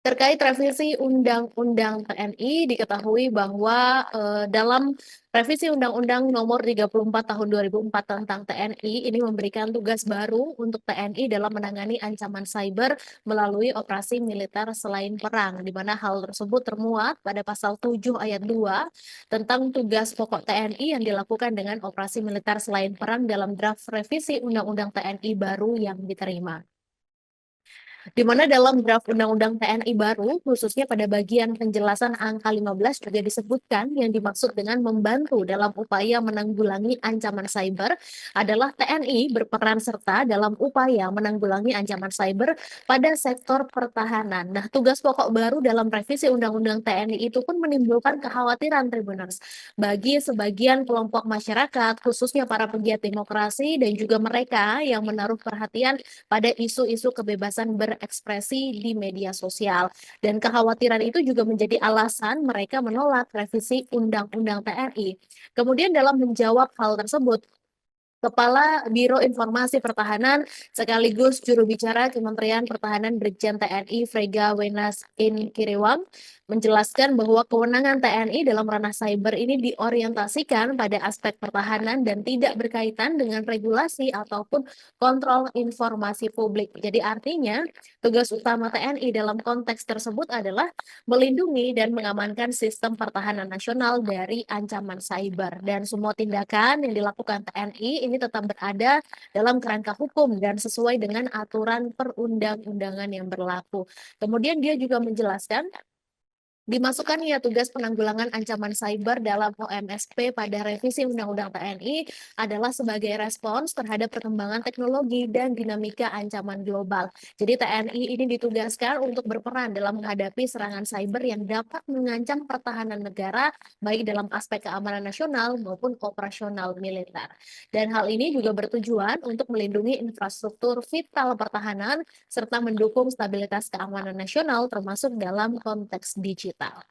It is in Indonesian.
Terkait revisi Undang-Undang TNI, diketahui bahwa dalam revisi Undang-Undang Nomor 34 Tahun 2004 tentang TNI ini memberikan tugas baru untuk TNI dalam menangani ancaman cyber melalui operasi militer selain perang, di mana hal tersebut termuat pada pasal 7 ayat 2 tentang tugas pokok TNI yang dilakukan dengan operasi militer selain perang dalam draft revisi Undang-Undang TNI baru yang diterima. Di mana dalam draft Undang-Undang TNI baru, khususnya pada bagian penjelasan angka 15 juga disebutkan yang dimaksud dengan membantu dalam upaya menanggulangi ancaman cyber adalah TNI berperan serta dalam upaya menanggulangi ancaman cyber pada sektor pertahanan. Nah, tugas pokok baru dalam revisi Undang-Undang TNI itu pun menimbulkan kekhawatiran Tribuners bagi sebagian kelompok masyarakat, khususnya para pegiat demokrasi dan juga mereka yang menaruh perhatian pada isu-isu kebebasan berekspresi di media sosial. Dan kekhawatiran itu juga menjadi alasan mereka menolak revisi Undang-Undang TNI. Kemudian dalam menjawab hal tersebut, Kepala Biro Informasi Pertahanan sekaligus juru bicara Kementerian Pertahanan Brigjen TNI Frega Wenas Kiriwang menjelaskan bahwa kewenangan TNI dalam ranah cyber ini diorientasikan pada aspek pertahanan dan tidak berkaitan dengan regulasi ataupun kontrol informasi publik. Jadi artinya tugas utama TNI dalam konteks tersebut adalah melindungi dan mengamankan sistem pertahanan nasional dari ancaman cyber, dan semua tindakan yang dilakukan TNI ini tetap berada dalam kerangka hukum dan sesuai dengan aturan perundang-undangan yang berlaku. Kemudian dia juga menjelaskan dimasukkannya tugas penanggulangan ancaman cyber dalam OMSP pada revisi Undang-Undang TNI adalah sebagai respons terhadap perkembangan teknologi dan dinamika ancaman global. Jadi TNI ini ditugaskan untuk berperan dalam menghadapi serangan cyber yang dapat mengancam pertahanan negara, baik dalam aspek keamanan nasional maupun operasional militer. Dan hal ini juga bertujuan untuk melindungi infrastruktur vital pertahanan serta mendukung stabilitas keamanan nasional termasuk dalam konteks digital.